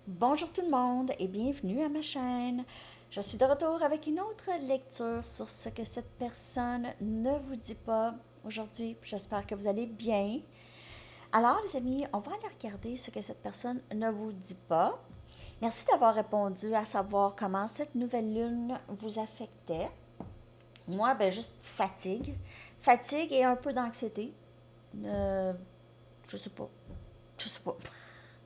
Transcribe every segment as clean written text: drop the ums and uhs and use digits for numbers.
Bonjour tout le monde et bienvenue à ma chaîne. Je suis de retour avec une autre lecture sur ce que cette personne ne vous dit pas aujourd'hui. J'espère que vous allez bien. Alors les amis, on va aller regarder ce que cette personne ne vous dit pas. Merci d'avoir répondu à savoir comment cette nouvelle lune vous affectait. Moi, ben juste fatigue. Fatigue et un peu d'anxiété. Euh, je sais pas. Je sais pas.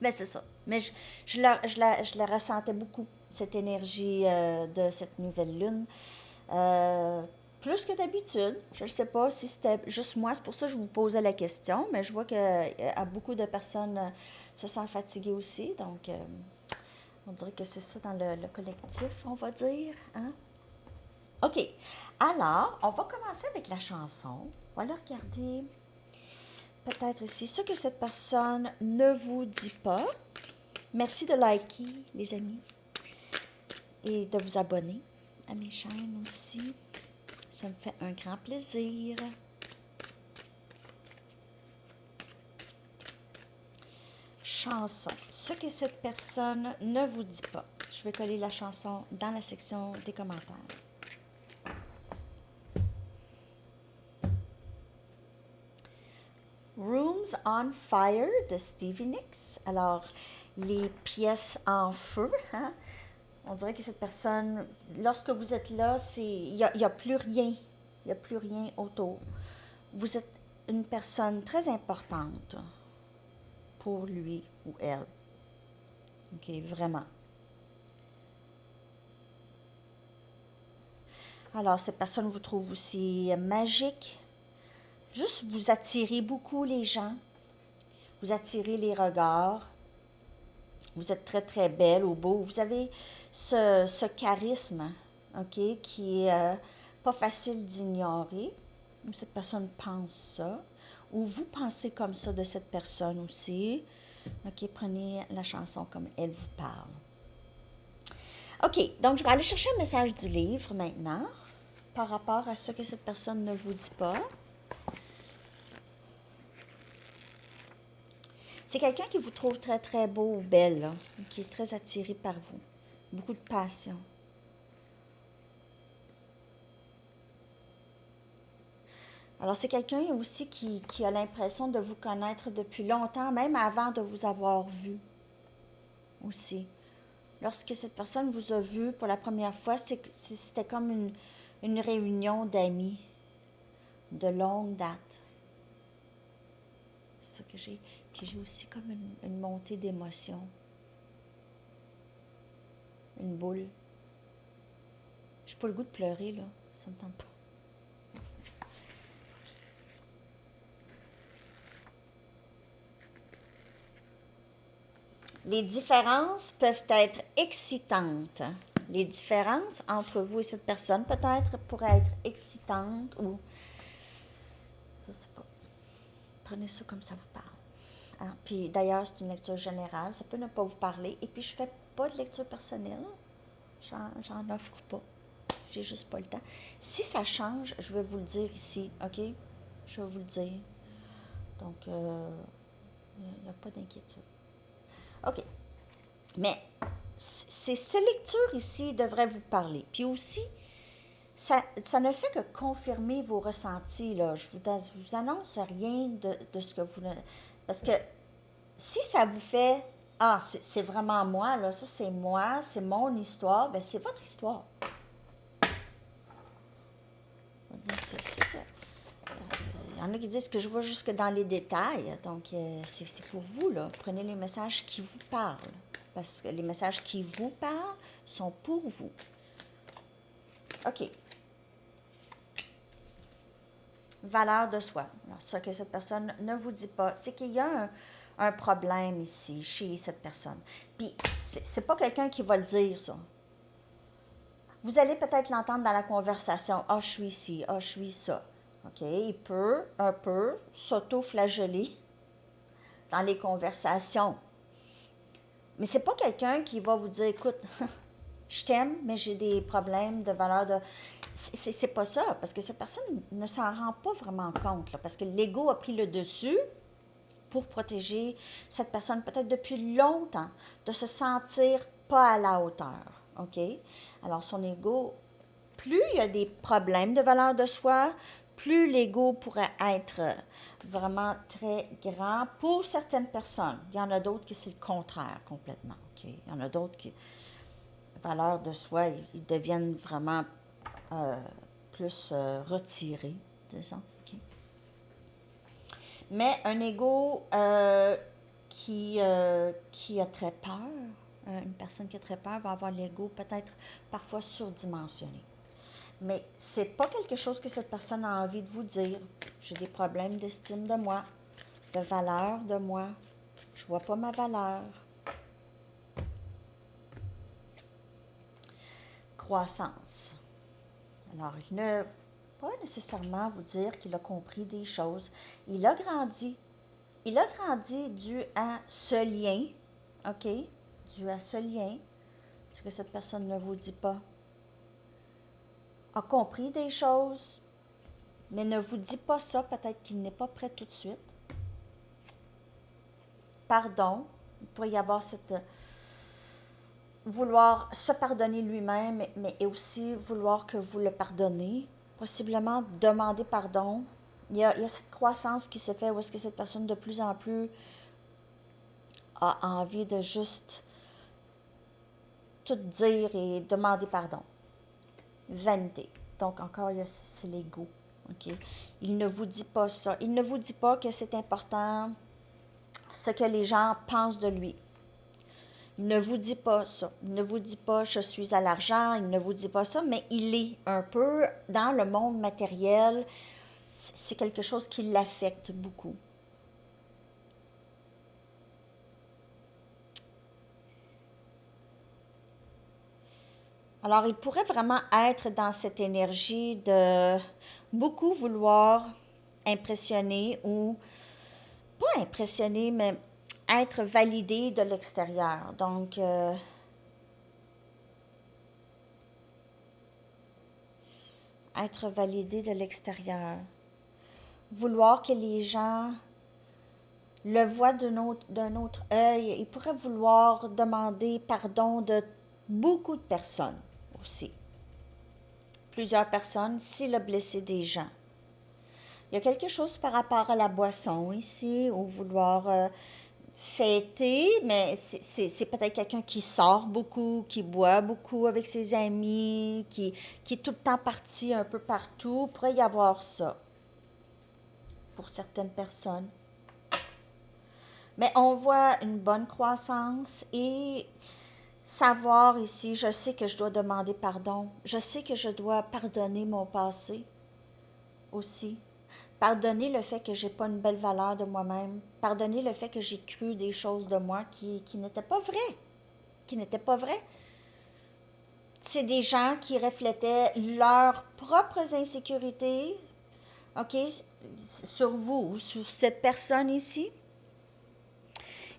Mais c'est ça. Mais je la ressentais beaucoup, cette énergie de cette nouvelle lune. Euh, Plus que d'habitude. Je ne sais pas si c'était juste moi. C'est pour ça que je vous posais la question. Mais je vois que beaucoup de personnes se sentent fatiguées aussi. Donc, on dirait que c'est ça dans le collectif, on va dire. Hein? OK. Alors, on va commencer avec la chanson. On va la regarder peut-être ici. Ce que cette personne ne vous dit pas. Merci de liker, les amis, et de vous abonner à mes chaînes aussi. Ça me fait un grand plaisir. Chanson. Ce que cette personne ne vous dit pas. Je vais coller la chanson dans la section des commentaires. Rooms on Fire de Stevie Nicks. Alors, les pièces en feu, hein? On dirait que cette personne, lorsque vous êtes là, il y a plus rien. Il n'y a plus rien autour. Vous êtes une personne très importante pour lui ou elle. OK, vraiment. Alors, cette personne vous trouve aussi magique. Juste, vous attirez beaucoup les gens. Vous attirez les regards. Vous êtes très, très belle ou beau. Vous avez ce charisme, OK, qui est pas facile d'ignorer. Cette personne pense ça. Ou vous pensez comme ça de cette personne aussi. OK, prenez la chanson comme elle vous parle. OK, donc je vais aller chercher un message du livre maintenant par rapport à ce que cette personne ne vous dit pas. C'est quelqu'un qui vous trouve très, très beau ou belle, là, qui est très attiré par vous. Beaucoup de passion. Alors, c'est quelqu'un aussi qui a l'impression de vous connaître depuis longtemps, même avant de vous avoir vu aussi. Lorsque cette personne vous a vu pour la première fois, c'était comme une réunion d'amis de longue date. C'est ça que j'ai. Puis j'ai aussi comme une montée d'émotion, une boule. J'ai pas le goût de pleurer, là. Ça me tente pas. Les différences peuvent être excitantes. Les différences entre vous et cette personne peut-être pourraient être excitantes ou je sais pas. Prenez ça comme ça vous parle. Hein? Puis d'ailleurs, c'est une lecture générale. Ça peut ne pas vous parler. Et puis, je fais pas de lecture personnelle. J'en offre pas. J'ai juste pas le temps. Si ça change, je vais vous le dire ici, OK? Je vais vous le dire. Donc, il n'y a pas d'inquiétude. OK. Mais ces lectures ici devraient vous parler. Puis aussi, ça ne fait que confirmer vos ressentis. Là. Je vous annonce rien de ce que vous... Parce que si ça vous fait ah, c'est vraiment moi, là, ça c'est moi, c'est mon histoire, ben c'est votre histoire. C'est ça. Il y en a qui disent que je vois jusque dans les détails, donc c'est pour vous, là. Prenez les messages qui vous parlent, parce que les messages qui vous parlent sont pour vous. OK. Valeur de soi. Alors, ce que cette personne ne vous dit pas, c'est qu'il y a un problème ici, chez cette personne. Puis, c'est pas quelqu'un qui va le dire, ça. Vous allez peut-être l'entendre dans la conversation. Ah, je suis ici. Ah, je suis ça. OK? Il peut un peu s'auto-flageller dans les conversations. Mais c'est pas quelqu'un qui va vous dire, écoute, je t'aime, mais j'ai des problèmes de valeur de... C'est pas ça, parce que cette personne ne s'en rend pas vraiment compte, là, parce que l'ego a pris le dessus, pour protéger cette personne, peut-être depuis longtemps, de se sentir pas à la hauteur. OK? Alors, son ego, plus il y a des problèmes de valeur de soi, plus l'ego pourrait être vraiment très grand pour certaines personnes. Il y en a d'autres qui c'est le contraire complètement. OK? Il y en a d'autres qui, valeur de soi, ils deviennent vraiment plus retirés, disons. OK? Mais un ego qui a très peur, une personne qui a très peur va avoir l'ego peut-être parfois surdimensionné. Mais c'est pas quelque chose que cette personne a envie de vous dire. J'ai des problèmes d'estime de moi, de valeur de moi. Je vois pas ma valeur. Croissance. Alors, il ne pas nécessairement vous dire qu'il a compris des choses. Il a grandi. Il a grandi dû à ce lien, OK? Dû à ce lien, ce que cette personne ne vous dit pas. A compris des choses, mais ne vous dit pas ça, peut-être qu'il n'est pas prêt tout de suite. Pardon, il pourrait y avoir cette vouloir se pardonner lui-même, mais aussi vouloir que vous le pardonnez, possiblement demander pardon. Il y a cette croissance qui se fait où est-ce que cette personne de plus en plus a envie de juste tout dire et demander pardon. Vanité. Donc encore, c'est l'ego. Okay? Il ne vous dit pas ça. Il ne vous dit pas que c'est important ce que les gens pensent de lui. Il ne vous dit pas ça. Il ne vous dit pas je suis à l'argent. Il ne vous dit pas ça, mais il est un peu dans le monde matériel. C'est quelque chose qui l'affecte beaucoup. Alors, il pourrait vraiment être dans cette énergie de beaucoup vouloir impressionner ou pas impressionner, mais être validé de l'extérieur. Donc, être validé de l'extérieur. Vouloir que les gens le voient d'un autre œil. Il pourrait vouloir demander pardon de beaucoup de personnes aussi. Plusieurs personnes s'il a blessé des gens. Il y a quelque chose par rapport à la boisson ici, ou vouloir fêter, mais c'est peut-être quelqu'un qui sort beaucoup, qui boit beaucoup avec ses amis, qui est tout le temps parti un peu partout. Il pourrait y avoir ça pour certaines personnes. Mais on voit une bonne croissance et savoir ici, je sais que je dois demander pardon. Je sais que je dois pardonner mon passé aussi. Pardonner le fait que j'ai pas une belle valeur de moi-même. Pardonner le fait que j'ai cru des choses de moi qui n'étaient pas vraies. Qui n'étaient pas vraies. C'est des gens qui reflétaient leurs propres insécurités, OK, sur vous, sur cette personne ici.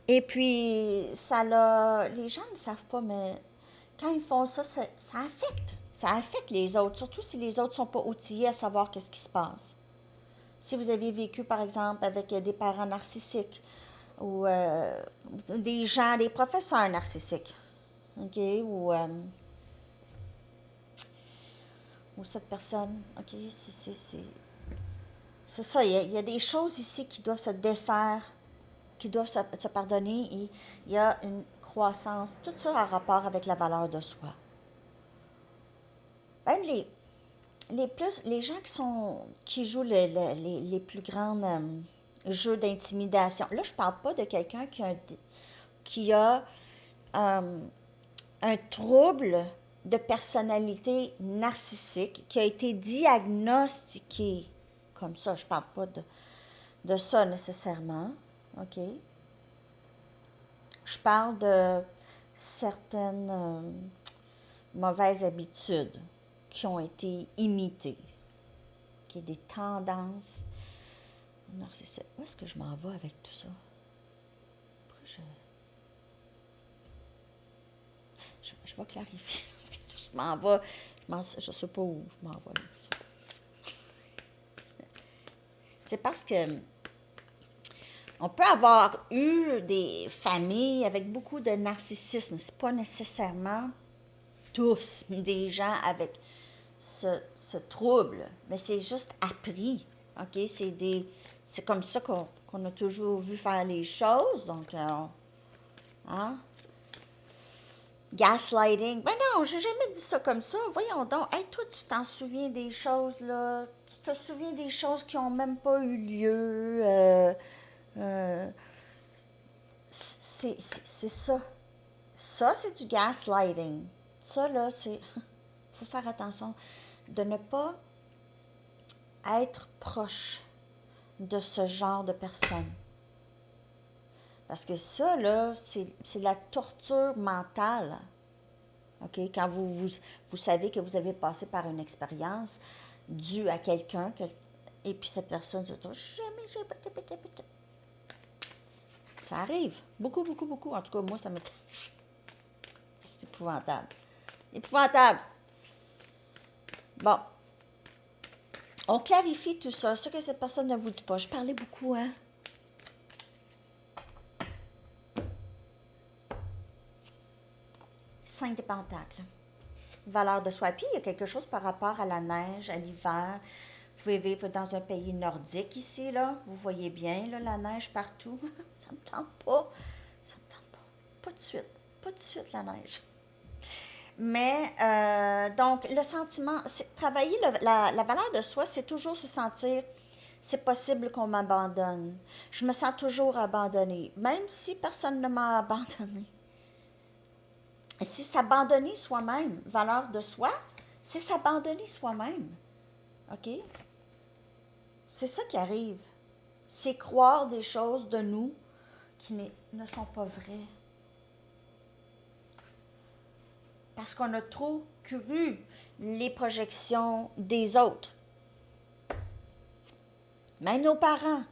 Et puis, les gens ne savent pas, mais quand ils font ça, ça affecte. Ça affecte les autres, surtout si les autres ne sont pas outillés à savoir qu'est-ce qui se passe. Si vous avez vécu, par exemple, avec des parents narcissiques ou des gens, des professeurs narcissiques, OK, ou cette personne, OK, c'est ça, il y a des choses ici qui doivent se défaire, qui doivent se pardonner et il y a une croissance, tout ça en rapport avec la valeur de soi. Même les gens qui jouent les plus grands jeux d'intimidation. Là, je parle pas de quelqu'un qui a un trouble de personnalité narcissique qui a été diagnostiqué comme ça. Je parle pas de ça nécessairement. OK? Je parle de certaines mauvaises habitudes qui ont été imitées, qui est des tendances narcissiques. Où est-ce que je m'en vais avec tout ça? Je vais clarifier parce que je m'en vais. Je ne sais pas où je m'en vais. C'est parce que On peut avoir eu des familles avec beaucoup de narcissisme. C'est pas nécessairement tous des gens avec ce trouble, mais c'est juste appris. OK? C'est comme ça qu'on a toujours vu faire les choses. Donc, hein? Gaslighting. Ben non, j'ai jamais dit ça comme ça. Voyons donc. Hey, toi, tu t'en souviens des choses, là. Tu te souviens des choses qui ont même pas eu lieu. Euh, c'est ça. Ça, c'est du gaslighting. Ça, là, c'est... faut faire attention de ne pas être proche de ce genre de personnes. Parce que ça, là, c'est la torture mentale. OK? Quand vous savez que vous avez passé par une expérience due à quelqu'un, et puis cette personne se dit jamais, ça arrive. Beaucoup, beaucoup, beaucoup. En tout cas, moi, ça m'est... C'est épouvantable. Épouvantable. Bon. On clarifie tout ça. Ce que cette personne ne vous dit pas. Je parlais beaucoup, hein? Cinq des pentacles. Valeur de soi. Puis, il y a quelque chose par rapport à la neige, à l'hiver. Vous pouvez vivre dans un pays nordique ici, là. Vous voyez bien, là, la neige partout. Ça me tente pas. Ça me tente pas. Pas de suite. Pas de suite, la neige. Mais, donc, le sentiment, travailler la valeur de soi, c'est toujours se sentir, c'est possible qu'on m'abandonne. Je me sens toujours abandonnée, même si personne ne m'a abandonnée. Et c'est s'abandonner soi-même. Valeur de soi, c'est s'abandonner soi-même. OK? C'est ça qui arrive. C'est croire des choses de nous qui ne sont pas vraies. Parce qu'on a trop cru les projections des autres. Même nos parents.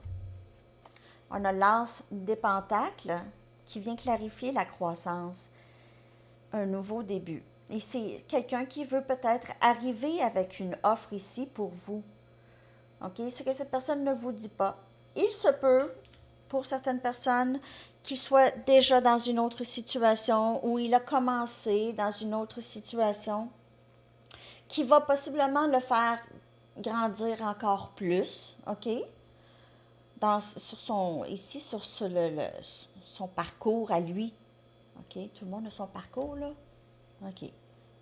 On a l'as des pentacles qui vient clarifier la croissance. Un nouveau début. Et c'est quelqu'un qui veut peut-être arriver avec une offre ici pour vous. OK? Ce que cette personne ne vous dit pas. Il se peut, pour certaines personnes, qu'il soit déjà dans une autre situation ou il a commencé dans une autre situation qui va possiblement le faire grandir encore plus, OK? Ici, sur son parcours à lui. OK? Tout le monde a son parcours, là? OK.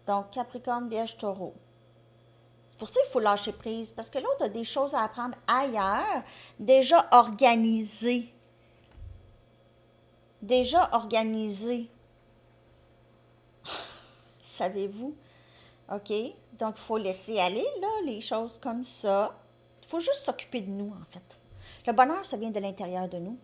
Donc, Capricorne, Vierge, Taureau. C'est pour ça qu'il faut lâcher prise, parce que l'autre a des choses à apprendre ailleurs, déjà organisées. Déjà organisées. Savez-vous? OK? Donc, il faut laisser aller, là, les choses comme ça. Il faut juste s'occuper de nous, en fait. Le bonheur, ça vient de l'intérieur de nous.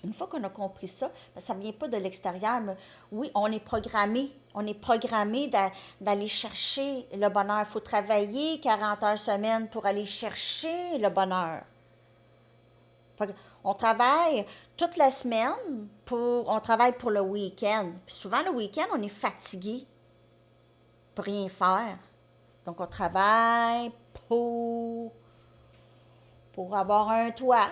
Une fois qu'on a compris ça, ça ne vient pas de l'extérieur, mais oui, on est programmé. On est programmé d'aller chercher le bonheur. Il faut travailler 40 heures semaine pour aller chercher le bonheur. On travaille toute la semaine, on travaille pour le week-end. Puis souvent, le week-end, on est fatigué pour rien faire. Donc, on travaille pour avoir un toit.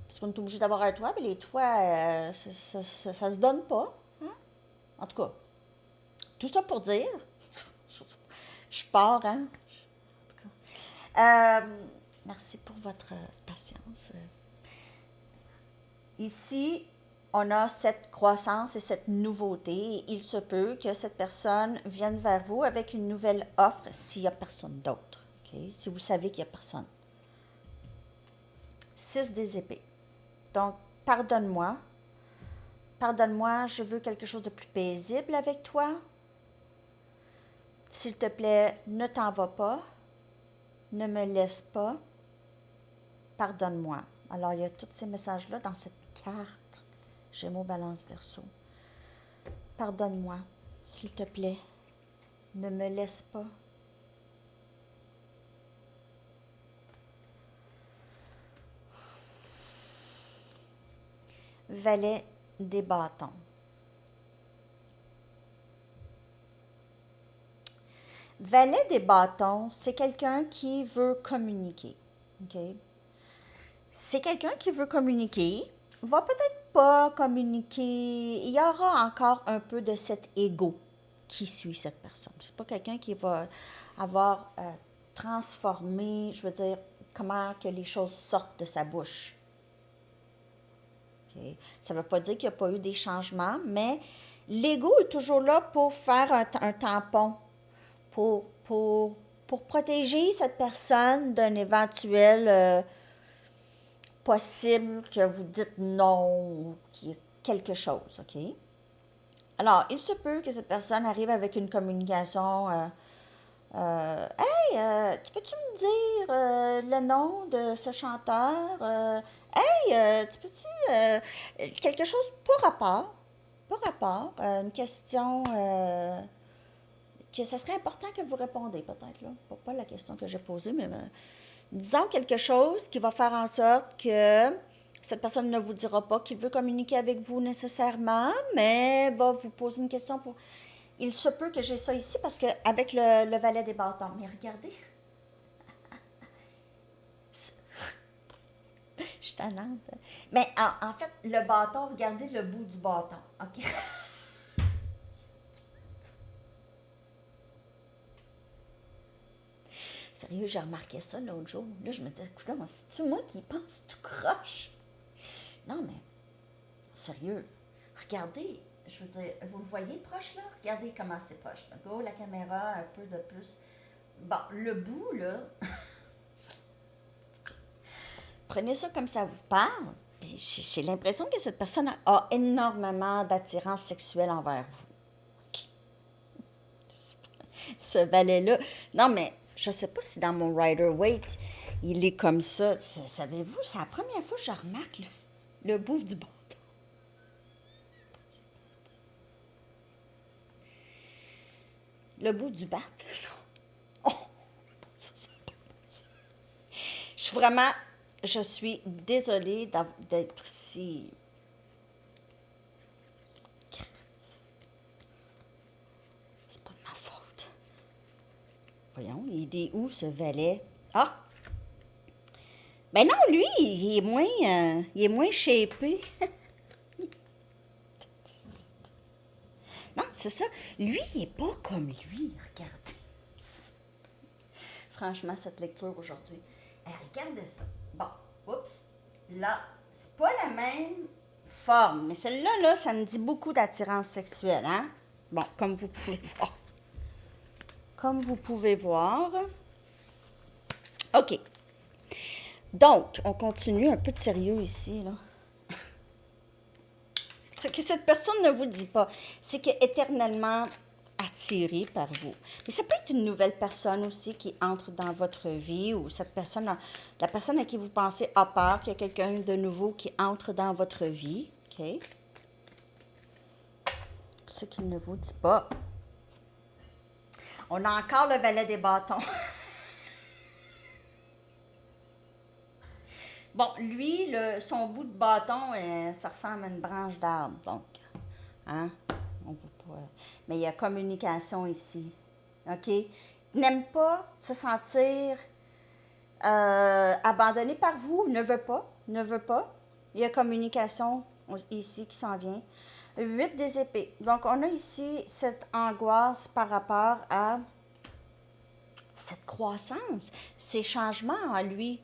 Parce qu'on est obligé d'avoir un toit, mais les toits, ça se donne pas. Hein? En tout cas, tout ça pour dire, je pars, hein? En tout cas. Merci pour votre patience. Ici, on a cette croissance et cette nouveauté. Et il se peut que cette personne vienne vers vous avec une nouvelle offre s'il n'y a personne d'autre. Okay? Si vous savez qu'il n'y a personne. 6 des épées. Donc, pardonne-moi. Pardonne-moi, je veux quelque chose de plus paisible avec toi. S'il te plaît, ne t'en va pas. Ne me laisse pas. Pardonne-moi. Alors, il y a tous ces messages-là dans cette carte. Gémeaux, Balance, Verseau. Pardonne-moi, s'il te plaît. Ne me laisse pas. Valet des bâtons. Valet des bâtons, c'est quelqu'un qui veut communiquer. OK? C'est quelqu'un qui veut communiquer. va peut-être pas communiquer. Il y aura encore un peu de cet ego qui suit cette personne. C'est pas quelqu'un qui va avoir transformé, je veux dire, comment que les choses sortent de sa bouche. Okay? Ça ne veut pas dire qu'il n'y a pas eu des changements, mais l'ego est toujours là pour faire un tampon, pour protéger cette personne d'un éventuel possible que vous dites non ou qu'il y ait quelque chose, OK? Alors, il se peut que cette personne arrive avec une communication. Hey, tu peux-tu me dire le nom de ce chanteur? Hey, tu peux-tu. Quelque chose pas rapport. Pas rapport. Une question que ce serait important que vous répondez, peut-être, là. Pas la question que j'ai posée, mais disons quelque chose qui va faire en sorte que cette personne ne vous dira pas qu'il veut communiquer avec vous nécessairement, mais va vous poser une question pour... Il se peut que j'ai ça ici parce qu'avec le valet des bâtons, mais regardez, je suis tannante. Mais en fait, le bâton, regardez le bout du bâton, OK? Sérieux, j'ai remarqué ça l'autre jour. Là, je me disais, écoute, c'est-tu moi qui pense tout croche? Non, mais sérieux, regardez, je veux dire, vous le voyez proche là? Regardez comment c'est proche. Là. Go, la caméra un peu de plus. Bon, le bout là, prenez ça comme ça vous parle. J'ai l'impression que cette personne a énormément d'attirance sexuelle envers vous. Okay. Ce valet-là. Non, mais je sais pas si dans mon Rider-Waite, il est comme ça. Savez-vous, c'est la première fois que je remarque le bout du bâton. Le bout du bat. Oh, ça, je suis désolée d'être si... C'est pas de ma faute. Voyons, il est où ce valet? Ah! Ben non, lui, il est moins shapé. Non, c'est ça. Lui, il est pas comme lui. Regardez. Franchement, cette lecture aujourd'hui. Regardez ça. Bon, oups. Là, c'est pas la même forme, mais celle-là, là, ça me dit beaucoup d'attirance sexuelle, hein? Bon, comme vous pouvez voir. Comme vous pouvez voir. OK. Donc, on continue un peu de sérieux ici, là. Ce que cette personne ne vous dit pas, c'est qu'elle est éternellement attirée par vous. Mais ça peut être une nouvelle personne aussi qui entre dans votre vie ou cette personne, la personne à qui vous pensez a peur qu'il y a quelqu'un de nouveau qui entre dans votre vie. OK? Ce qu'il ne vous dit pas. On a encore le valet des bâtons. Bon, lui, son bout de bâton, ça ressemble à une branche d'arbre. Donc, hein? On veut pas. Mais il y a communication ici. OK? Il n'aime pas se sentir abandonné par vous. Ne veut pas. Ne veut pas. Il y a communication ici qui s'en vient. 8 des épées. Donc, on a ici cette angoisse par rapport à cette croissance, ces changements en lui.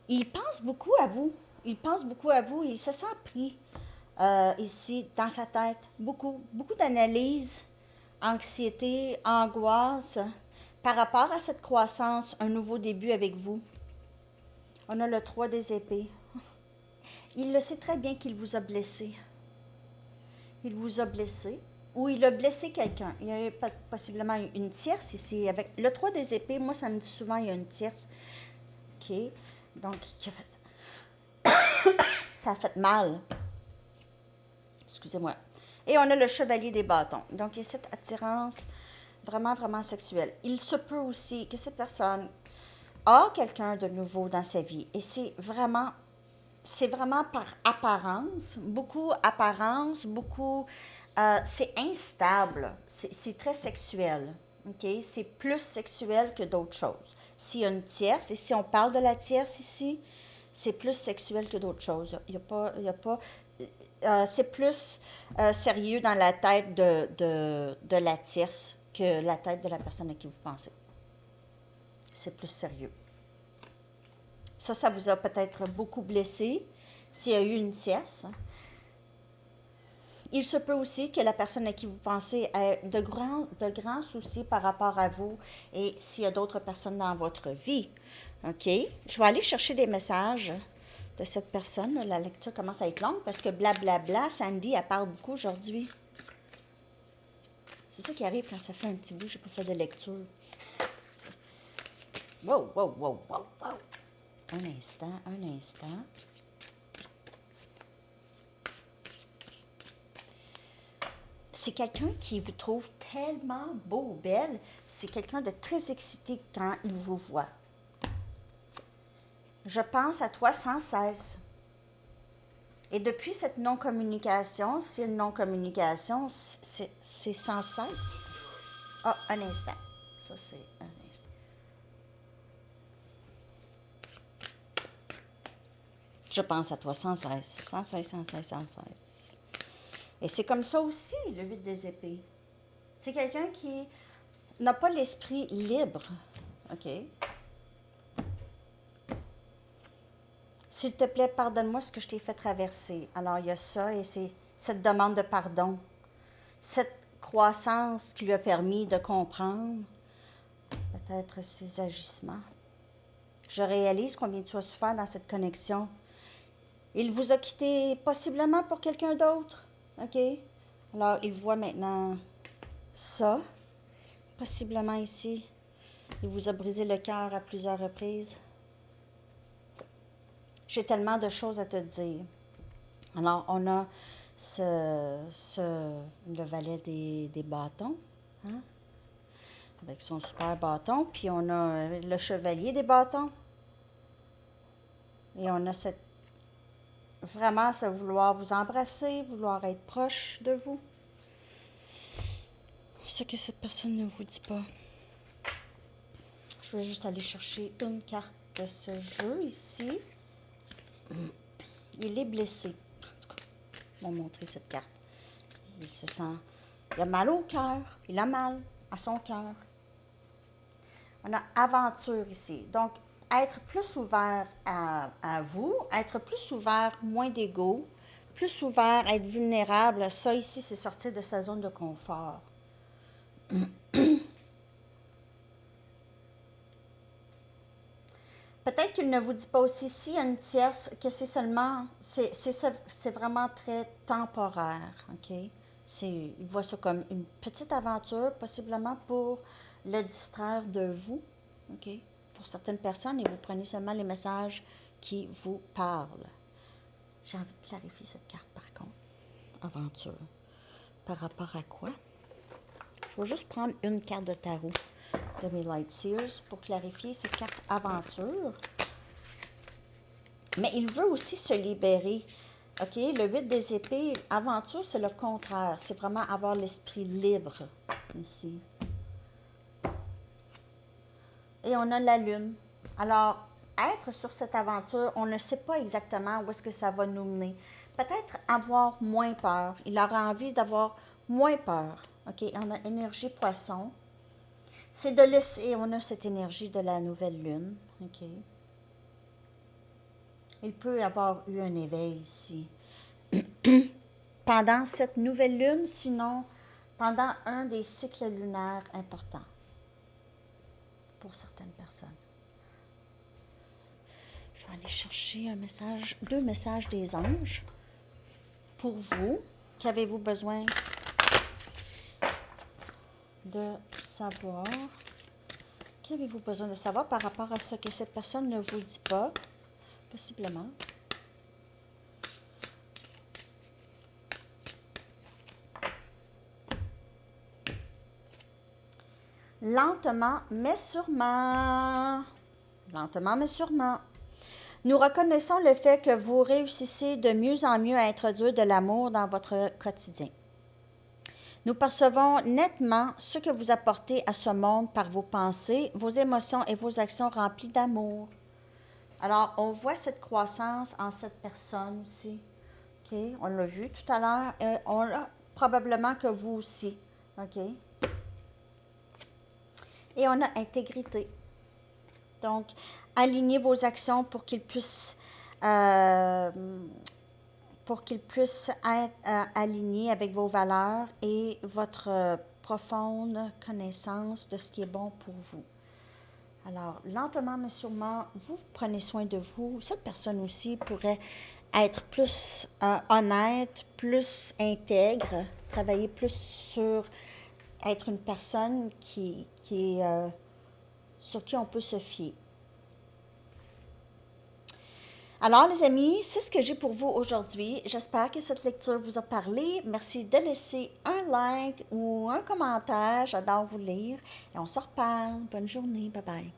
Il pense beaucoup à vous. Il pense beaucoup à vous. Il se sent pris ici, dans sa tête. Beaucoup d'analyse, anxiété, angoisse par rapport à cette croissance, un nouveau début avec vous. On a le 3 des épées. Il le sait très bien qu'il vous a blessé. Il vous a blessé. Ou il a blessé quelqu'un. Il y a possiblement une tierce ici. Avec le 3 des épées, moi, ça me dit souvent il y a une tierce. OK. Donc, ça a fait mal. Excusez-moi. Et on a le chevalier des bâtons. Donc, il y a cette attirance vraiment, vraiment sexuelle. Il se peut aussi que cette personne a quelqu'un de nouveau dans sa vie. Et c'est vraiment par apparence, beaucoup c'est instable, c'est très sexuel, ok? C'est plus sexuel que d'autres choses. S'il y a une tierce, et si on parle de la tierce ici, c'est plus sexuel que d'autres choses. Il y a pas c'est plus sérieux dans la tête de la tierce que la tête de la personne à qui vous pensez. C'est plus sérieux. Ça vous a peut-être beaucoup blessé s'il y a eu une tierce. Il se peut aussi que la personne à qui vous pensez ait de grands soucis par rapport à vous et s'il y a d'autres personnes dans votre vie. OK? Je vais aller chercher des messages de cette personne. La lecture commence à être longue parce que blablabla, Sandy, elle parle beaucoup aujourd'hui. C'est ça qui arrive quand ça fait un petit bout, je n'ai pas fait de lecture. Wow, wow, wow, wow, wow. Un instant, un instant. C'est quelqu'un qui vous trouve tellement beau ou belle. C'est quelqu'un de très excité quand il vous voit. Je pense à toi sans cesse. Et depuis cette non-communication, si une non-communication, c'est sans cesse. Ah, un instant. Ça, c'est un instant. Je pense à toi sans cesse, sans cesse, sans cesse, sans cesse. Et c'est comme ça aussi, le 8 des épées. C'est quelqu'un qui n'a pas l'esprit libre. OK? S'il te plaît, pardonne-moi ce que je t'ai fait traverser. Alors, il y a ça et c'est cette demande de pardon. Cette croissance qui lui a permis de comprendre peut-être ses agissements. Je réalise combien tu as souffert dans cette connexion. Il vous a quitté possiblement pour quelqu'un d'autre. OK? Alors, il voit maintenant ça. Possiblement ici. Il vous a brisé le cœur à plusieurs reprises. J'ai tellement de choses à te dire. Alors, on a le valet des bâtons, hein? Avec son super bâton. Puis on a le chevalier des bâtons. Et on a vraiment ce vouloir vous embrasser, vouloir être proche de vous. Ce que cette personne ne vous dit pas. Je vais juste aller chercher une carte de ce jeu ici. Il est blessé. En tout cas, on va montrer cette carte. Il se sent... Il a mal au cœur. Il a mal à son cœur. On a aventure ici. Donc, être plus ouvert à vous, être plus ouvert, moins d'ego, plus ouvert, être vulnérable. Ça ici, c'est sortir de sa zone de confort. Peut-être qu'il ne vous dit pas aussi, s'il y a une tierce, que c'est seulement, c'est vraiment très temporaire, OK? Il voit ça comme une petite aventure, possiblement pour le distraire de vous, OK? Pour certaines personnes, et vous prenez seulement les messages qui vous parlent. J'ai envie de clarifier cette carte, par contre. Aventure. Par rapport à quoi? Je vais juste prendre une carte de tarot de mes Light Seers pour clarifier cette carte aventure. Mais il veut aussi se libérer. OK? Le 8 des épées, aventure, c'est le contraire. C'est vraiment avoir l'esprit libre ici. Et on a la lune. Alors, être sur cette aventure, on ne sait pas exactement où est-ce que ça va nous mener. Peut-être avoir moins peur. Il aura envie d'avoir moins peur. OK? On a énergie poisson. C'est de laisser, on a cette énergie de la nouvelle lune. OK? Il peut avoir eu un éveil ici. Pendant cette nouvelle lune, sinon pendant un des cycles lunaires importants pour certaines personnes. Je vais aller chercher deux messages des anges pour vous. Qu'avez-vous besoin de savoir? Qu'avez-vous besoin de savoir par rapport à ce que cette personne ne vous dit pas? Possiblement. Lentement, mais sûrement. Lentement, mais sûrement. Nous reconnaissons le fait que vous réussissez de mieux en mieux à introduire de l'amour dans votre quotidien. Nous percevons nettement ce que vous apportez à ce monde par vos pensées, vos émotions et vos actions remplies d'amour. Alors, on voit cette croissance en cette personne aussi. OK? On l'a vu tout à l'heure. On l'a probablement que vous aussi. OK? Et on a intégrité. Donc, alignez vos actions euh, pour qu'ils puissent être alignés avec vos valeurs et votre profonde connaissance de ce qui est bon pour vous. Alors, lentement mais sûrement, vous prenez soin de vous. Cette personne aussi pourrait être plus honnête, plus intègre, travailler plus sur être une personne qui est, sur qui on peut se fier. Alors, les amis, c'est ce que j'ai pour vous aujourd'hui. J'espère que cette lecture vous a parlé. Merci de laisser un like ou un commentaire. J'adore vous lire. Et on se reparle. Bonne journée. Bye bye.